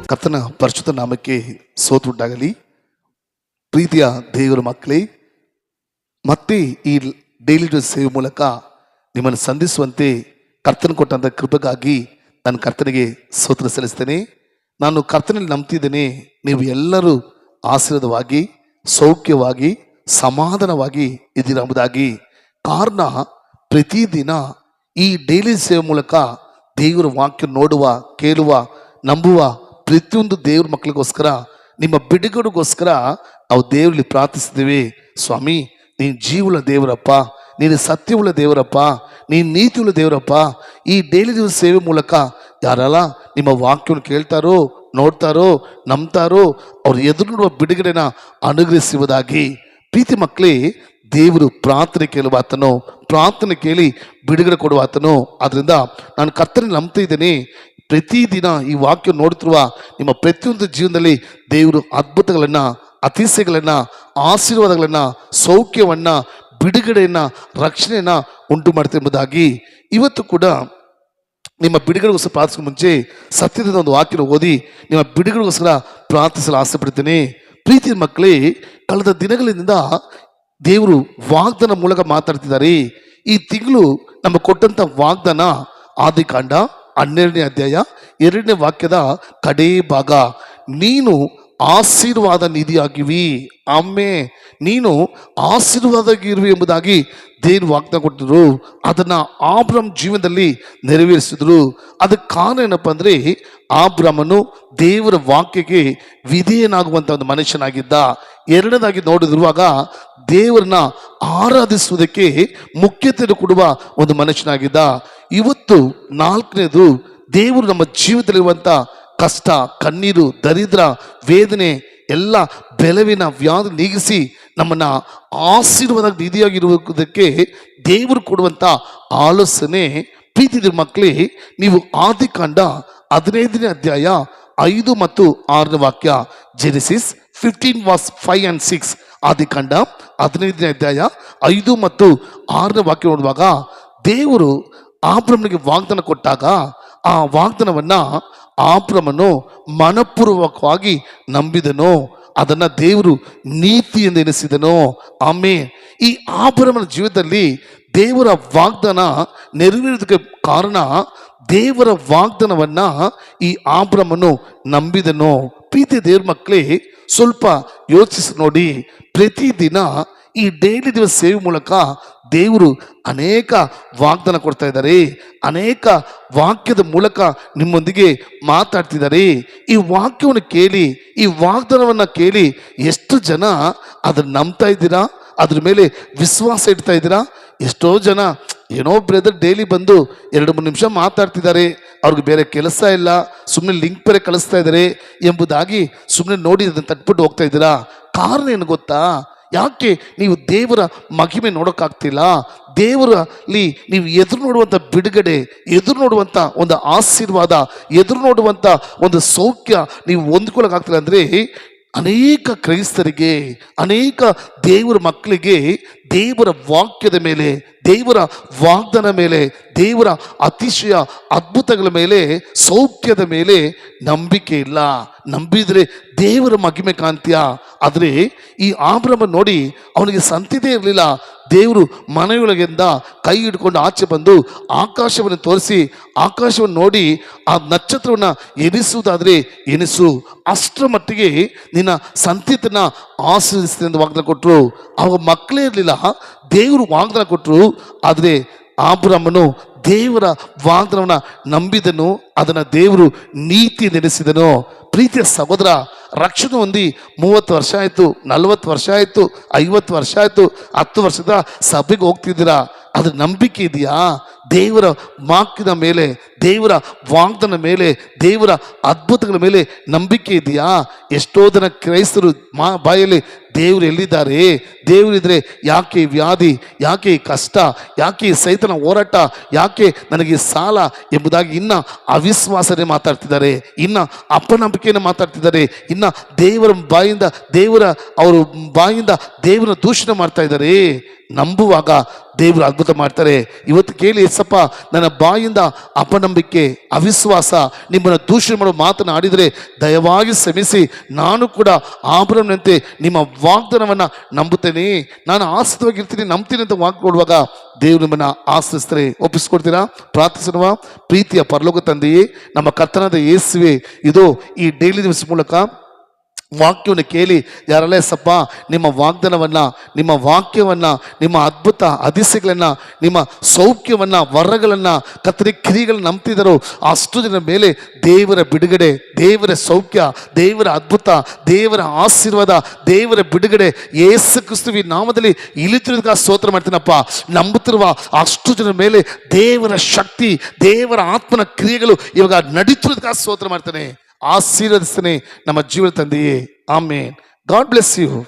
ಕರ್ತನ ಪರಿಶುದ್ಧ ನಾಮಕ್ಕೆ ಸೋತುಂಟಾಗಲಿ. ಪ್ರೀತಿಯ ದೇವರ ಮಕ್ಕಳೇ, ಮತ್ತೆ ಈ ಡೈಲಿ ಡೋಸ್ ಸೇವೆ ಮೂಲಕ ನಿಮ್ಮನ್ನು ಸಂಧಿಸುವಂತೆ ಕರ್ತನ ಕೊಟ್ಟಂಥ ಕೃಪೆಗಾಗಿ ನಾನು ಕರ್ತನಿಗೆ ಸ್ತೋತ್ರ ಸಲ್ಲಿಸ್ತೇನೆ. ನಾನು ಕರ್ತನಲ್ಲಿ ನಂಬ್ತಿದ್ದೇನೆ, ನೀವು ಎಲ್ಲರೂ ಆಶೀರ್ವಾದವಾಗಿ, ಸೌಖ್ಯವಾಗಿ, ಸಮಾಧಾನವಾಗಿ ಇದ್ದೀರ ಎಂಬುದಾಗಿ. ಕಾರಣ, ಪ್ರತಿದಿನ ಈ ಡೈಲಿ ಸೇವೆ ಮೂಲಕ ದೇವರ ವಾಕ್ಯ ನೋಡುವ, ಕೇಳುವ, ನಂಬುವ ಪ್ರತಿಯೊಂದು ದೇವ್ರ ಮಕ್ಕಳಿಗೋಸ್ಕರ, ನಿಮ್ಮ ಬಿಡುಗಡೆಗೋಸ್ಕರ ನಾವು ದೇವರಲ್ಲಿ ಪ್ರಾರ್ಥಿಸ್ತೀವಿ. ಸ್ವಾಮಿ, ನೀನು ಜೀವನ ದೇವರಪ್ಪ, ನೀನು ಸತ್ಯವುಳ್ಳ ದೇವರಪ್ಪ, ನೀನು ನೀತಿಯುಳ್ಳ ದೇವರಪ್ಪ. ಈ ಡೈಲಿ ದಿವಸ ಸೇವೆ ಮೂಲಕ ಯಾರೆಲ್ಲ ನಿಮ್ಮ ವಾಕ್ಯವನ್ನು ಕೇಳ್ತಾರೋ, ನೋಡ್ತಾರೋ, ನಂಬ್ತಾರೋ ಅವ್ರು ಎದುರು ನೋಡುವ ಬಿಡುಗಡೆನ ಅನುಗ್ರಹಿಸುವುದಾಗಿ. ಪ್ರೀತಿ ಮಕ್ಕಳೇ, ದೇವರು ಪ್ರಾರ್ಥನೆ ಕೇಳುವಾತನು, ಪ್ರಾರ್ಥನೆ ಕೇಳಿ ಬಿಡುಗಡೆ ಕೊಡುವಾತನು. ಆದ್ದರಿಂದ ನಾನು ಕರ್ತನಲ್ಲಿ ನಂಬ್ತಾ ಇದ್ದೇನೆ, ಪ್ರತಿದಿನ ಈ ವಾಕ್ಯ ನೋಡುತ್ತಿರುವ ನಿಮ್ಮ ಪ್ರತಿಯೊಂದು ಜೀವನದಲ್ಲಿ ದೇವರು ಅದ್ಭುತಗಳನ್ನು, ಅತಿಶಯಗಳನ್ನು, ಆಶೀರ್ವಾದಗಳನ್ನು, ಸೌಖ್ಯವನ್ನು, ಬಿಡುಗಡೆಯನ್ನು, ರಕ್ಷಣೆಯನ್ನು ಉಂಟು ಮಾಡ್ತಾ ಎಂಬುದಾಗಿ. ಇವತ್ತು ಕೂಡ ನಿಮ್ಮ ಬಿಡುಗಡೆಗೋಸ್ಕರ ಪ್ರಾರ್ಥಿಸೋ ಮುಂಚೆ ಸತ್ಯದ ಒಂದು ವಾಕ್ಯನ ಓದಿ ನಿಮ್ಮ ಬಿಡುಗಡೆಗೋಸ್ಕರ ಪ್ರಾರ್ಥಿಸಲು ಆಸೆ ಪಡ್ತೇನೆ. ಪ್ರೀತಿಯ ಮಕ್ಕಳೇ, ಕಳೆದ ದಿನಗಳಿಂದ ದೇವರು ವಾಗ್ದಾನ ಮೂಲಕ ಮಾತಾಡ್ತಿದ್ದಾರೆ. ಈ ತಿಂಗಳು ನಮಗೆ ಕೊಟ್ಟಂಥ ವಾಗ್ದಾನ ಆದಿಕಾಂಡ 12ನೇ ಅಧ್ಯಾಯ 2ನೇ ವಾಕ್ಯದ ಕಡೇ ಭಾಗ. ನೀನು ಆಶೀರ್ವಾದ ನಿಧಿಯಾಗಿವಿ, ಆಮೇ, ನೀನು ಆಶೀರ್ವಾದವಾಗಿರುವಿ ಎಂಬುದಾಗಿ ದೇವರು ವಾಗ್ದಾನ ಕೊಟ್ಟಿದ್ರು. ಅದನ್ನು ಆಬ್ರಮ್ ಜೀವನದಲ್ಲಿ ನೆರವೇರಿಸಿದ್ರು. ಅದಕ್ಕೆ ಕಾರಣ ಏನಪ್ಪ ಅಂದರೆ, ಆಬ್ರಮನು ದೇವರ ವಾಕ್ಯಕ್ಕೆ ವಿಧೇಯನಾಗುವಂಥ ಒಂದು ಮನುಷ್ಯನಾಗಿದ್ದ. ಎರಡನೇದಾಗಿ ನೋಡಿದಿರುವಾಗ ದೇವರನ್ನ ಆರಾಧಿಸುವುದಕ್ಕೆ ಮುಖ್ಯತೆಯನ್ನು ಕೊಡುವ ಒಂದು ಮನುಷ್ಯನಾಗಿದ್ದ. ಇವತ್ತು ನಾಲ್ಕನೇದು, ದೇವರು ನಮ್ಮ ಜೀವಿತದಲ್ಲಿರುವಂಥ ಕಷ್ಟ, ಕಣ್ಣೀರು, ದರಿದ್ರ, ವೇದನೆ, ಎಲ್ಲ ಬೆಲವಿನ ವ್ಯಾಧಿ ನೀಗಿಸಿ ನಮ್ಮನ್ನು ಆಶೀರ್ವಾದ ನಿಧಿಯಾಗಿರುವುದಕ್ಕೆ ದೇವರು ಕೊಡುವಂಥ ಆಲೋಚನೆ. ಪ್ರೀತಿಯ ಮಕ್ಕಳೇ, ನೀವು ಆದಿಕಾಂಡ 15ನೇ ಅಧ್ಯಾಯ 5 ಮತ್ತು 6ನೇ ವಾಕ್ಯ, ಜೆನೆಸಿಸ್ 15:5-6, ಆದಿಕಾಂಡ 15ನೇ ಅಧ್ಯಾಯ 5 ಮತ್ತು 6ನೇ ವಾಕ್ಯ ನೋಡುವಾಗ ದೇವರು ಆಬ್ರಮನಿಗೆ ವಾಗ್ದಾನ ಕೊಟ್ಟಾಗ ಆ ವಾಗ್ದಾನವನ್ನು ಆಬ್ರಮನು ಮನಪೂರ್ವಕವಾಗಿ ನಂಬಿದನು. ಅದನ್ನು ದೇವರು ನೀತಿ ಎಂದು ಎನಿಸಿದನು. ಆಮೇಲೆ ಈ ಆಬ್ರಮನ ಜೀವಿತದಲ್ಲಿ ದೇವರ ವಾಗ್ದಾನ ನೆರವೇರೋದಕ್ಕೆ ಕಾರಣ, ದೇವರ ವಾಗ್ದಾನವನ್ನು ಈ ಆಬ್ರಮನು ನಂಬಿದನು. ಪ್ರೀತಿ ದೇವ್ರ ಮಕ್ಕಳೇ, ಸ್ವಲ್ಪ ಯೋಚಿಸಿ ನೋಡಿ. ಪ್ರತಿದಿನ ಈ ಡೈಲಿ ದಿವಸ ಸೇವೆ ಮೂಲಕ ದೇವರು ಅನೇಕ ವಾಗ್ದಾನ ಕೊಡ್ತಾ ಇದ್ದಾರೆ, ಅನೇಕ ವಾಕ್ಯದ ಮೂಲಕ ನಿಮ್ಮೊಂದಿಗೆ ಮಾತಾಡ್ತಿದ್ದಾರೆ. ಈ ವಾಕ್ಯವನ್ನು ಕೇಳಿ, ಈ ವಾಗ್ದಾನವನ್ನು ಕೇಳಿ ಎಷ್ಟು ಜನ ಅದನ್ನು ನಂಬ್ತಾ ಇದ್ದೀರಾ, ಅದ್ರ ಮೇಲೆ ವಿಶ್ವಾಸ ಇಡ್ತಾ ಇದ್ದೀರಾ? ಎಷ್ಟೋ ಜನ ಏನೋ ಬ್ರದರ್ ಡೈಲಿ ಬಂದು 2-3 ನಿಮಿಷ ಮಾತಾಡ್ತಿದ್ದಾರೆ, ಅವ್ರಿಗೆ ಬೇರೆ ಕೆಲಸ ಇಲ್ಲ, ಸುಮ್ಮನೆ ಲಿಂಕ್ ಬೇರೆ ಕಳಿಸ್ತಾ ಇದ್ದಾರೆ ಎಂಬುದಾಗಿ ಸುಮ್ಮನೆ ನೋಡಿ ಅದನ್ನು ತಟ್ಬಿಟ್ಟು ಹೋಗ್ತಾ ಇದ್ದೀರಾ. ಕಾರಣ ಏನು ಗೊತ್ತಾ? ಯಾಕೆ ನೀವು ದೇವರ ಮಹಿಮೆ ನೋಡೋಕ್ಕಾಗ್ತಿಲ್ಲ? ದೇವರಲ್ಲಿ ನೀವು ಎದುರು ನೋಡುವಂಥ ಬಿಡುಗಡೆ, ಎದುರು ನೋಡುವಂಥ ಒಂದು ಆಶೀರ್ವಾದ, ಎದುರು ನೋಡುವಂಥ ಒಂದು ಸೌಖ್ಯ ನೀವು ಹೊಂದ್ಕೊಳ್ಳೋಕ್ಕಾಗ್ತಿಲ್ಲ ಅಂದರೆ, ಅನೇಕ ಕ್ರೈಸ್ತರಿಗೆ, ಅನೇಕ ದೇವರ ಮಕ್ಕಳಿಗೆ ದೇವರ ವಾಕ್ಯದ ಮೇಲೆ, ದೇವರ ವಾಗ್ದಾನ ಮೇಲೆ, ದೇವರ ಅತಿಶಯ ಅದ್ಭುತಗಳ ಮೇಲೆ, ಸೌಖ್ಯದ ಮೇಲೆ ನಂಬಿಕೆ ಇಲ್ಲ. ನಂಬಿದರೆ ದೇವರ ಮಹಿಮೆ ಕಾಣ್ತೀಯ. ಆದರೆ ಈ ಆಬ್ರಮ ನೋಡಿ, ಅವನಿಗೆ ಸಂತತಿ ಇರಲಿಲ್ಲ. ದೇವರು ಮನೆಯೊಳಗಿಂದ ಕೈ ಹಿಡ್ಕೊಂಡು ಆಚೆ ಬಂದು ಆಕಾಶವನ್ನು ತೋರಿಸಿ, ಆಕಾಶವನ್ನು ನೋಡಿ ಆ ನಕ್ಷತ್ರವನ್ನು ಎನಿಸುವುದಾದರೆ ಎನಿಸು, ಅಷ್ಟರ ಮಟ್ಟಿಗೆ ನಿನ್ನ ಸಂತತಿಯನ್ನು ಆಶೀರ್ವದಿಸ್ತೀನಿ ಎಂದು ವಾಗ್ದಾನ ಕೊಟ್ಟರು. ಅವಾಗ ಮಕ್ಕಳೇ ಇರಲಿಲ್ಲ, ದೇವರು ವಾಗ್ದಾನ ಕೊಟ್ಟರು. ಆದರೆ ಆಬ್ರಮನು ದೇವರ ವಾಗ್ದಾನವನ್ನು ನಂಬಿದನು, ಅದನ್ನು ದೇವರು ನೀತಿ ನೆನೆಸಿದನು. ಪ್ರೀತಿಯ ಸಹೋದರ, ರಕ್ಷಣೆ ಹೊಂದಿ 30 ವರ್ಷ ಆಯಿತು, 40 ವರ್ಷ ಆಯಿತು, 50 ವರ್ಷ ಆಯಿತು, 10 ವರ್ಷದ ಸಭೆಗೆ ಹೋಗ್ತಿದ್ದೀರಾ, ಅದ್ರ ನಂಬಿಕೆ ಇದೆಯಾ? ದೇವರ ವಾಕ್ಯದ ಮೇಲೆ, ದೇವರ ವಾಗ್ದಾನ ಮೇಲೆ, ದೇವರ ಅದ್ಭುತಗಳ ಮೇಲೆ ನಂಬಿಕೆ ಇದೆಯಾ? ಎಷ್ಟೋ ಜನ ಕ್ರೈಸ್ತರು ಬಾಯಲ್ಲಿ ದೇವರು ಎಲ್ಲಿದ್ದಾರೆ, ದೇವರಿದ್ರೆ ಯಾಕೆ ವ್ಯಾಧಿ, ಯಾಕೆ ಕಷ್ಟ, ಯಾಕೆ ಸೈತನ ಹೋರಾಟ, ಯಾಕೆ ನನಗೆ ಸಾಲ ಎಂಬುದಾಗಿ ಇನ್ನು ಅವಿಶ್ವಾಸನೇ ಮಾತಾಡ್ತಿದ್ದಾರೆ, ಇನ್ನು ಅಪನಂಬಿಕೆಯನ್ನು ಮಾತಾಡ್ತಿದ್ದಾರೆ, ಇನ್ನು ದೇವರ ಬಾಯಿಂದ, ಅವರ ಬಾಯಿಂದ ದೇವರ ದೂಷಣೆ ಮಾಡ್ತಾ ಇದ್ದಾರೆ. ನಂಬುವಾಗ ದೇವರು ಅದ್ಭುತ ಮಾಡ್ತಾರೆ. ಇವತ್ತು ಕೇಳಿ, ಎಸಪ್ಪ ನನ್ನ ಬಾಯಿಂದ ಅಪನಂಬಿಕೆ, ಅವಿಶ್ವಾಸ, ನಿಮ್ಮನ್ನು ದೂಷಣೆ ಮಾಡೋ ಮಾತನ್ನು ಆಡಿದರೆ ದಯವಾಗಿ ಶ್ರಮಿಸಿ, ನಾನು ಕೂಡ ಆಬ್ರಹ್ಮನಂತೆ ನಿಮ್ಮ ವಾಗ್ದಾನವನ್ನು ನಂಬುತ್ತೇನೆ, ನಾನು ಆಶ್ರಿತವಾಗಿರ್ತೀನಿ, ನಂಬ್ತೀನಿ ಅಂತ ವಾಕ್ ಕೊಡುವಾಗ ದೇವರು ನಿಮ್ಮನ್ನು ಆಶ್ರಯಿಸ್ತಾರೆ. ಒಪ್ಪಿಸ್ಕೊಡ್ತೀರಾ? ಪ್ರಾರ್ಥಿಸುವ ಪ್ರೀತಿಯ ಪರಲೋಕ ತಂದೆಯೇ, ನಮ್ಮ ಕರ್ತನಾದ ಯೇಸುವೆ, ಇದು ಈ ಡೈಲಿ ದಿವಸ ಮೂಲಕ ವಾಕ್ಯವನ್ನು ಕೇಳಿ ಯಾರೆಲ್ಲ ಸಪ್ಪ ನಿಮ್ಮ ವಾಗ್ದಾನವನ್ನು, ನಿಮ್ಮ ವಾಕ್ಯವನ್ನು, ನಿಮ್ಮ ಅದ್ಭುತ ಅಧಿಸಗಳನ್ನು, ನಿಮ್ಮ ಸೌಖ್ಯವನ್ನು, ವರಗಳನ್ನು, ಕರ್ತನೆ ಕ್ರಿಯೆಗಳನ್ನು ನಂಬ್ತಿದ್ದಾರೋ ಅಷ್ಟು ಜನ ಮೇಲೆ ದೇವರ ಬಿಡುಗಡೆ, ದೇವರ ಸೌಖ್ಯ, ದೇವರ ಅದ್ಭುತ, ದೇವರ ಆಶೀರ್ವಾದ, ದೇವರ ಬಿಡುಗಡೆ ಯೇಸು ಕ್ರಿಸ್ತುವಿನ ನಾಮದಲ್ಲಿ ಇಳಿತಿರೋದಕ್ಕೆ ಸ್ತೋತ್ರ ಮಾಡ್ತೀನಪ್ಪ. ನಂಬುತ್ತಿರುವ ಅಷ್ಟು ಜನ ಮೇಲೆ ದೇವರ ಶಕ್ತಿ, ದೇವರ ಆತ್ಮನ ಕ್ರಿಯೆಗಳು ಇವಾಗ ನಡೀತಿರೋದಕ್ಕೆ ಸ್ತೋತ್ರ ಮಾಡ್ತಾನೆ. ಆಶೀರ್ವದಿಸ್ತೇನೆ ನಮ್ಮ ಜೀವನ ತಂದೆಯೇ. ಆಮೇನ್. God bless you.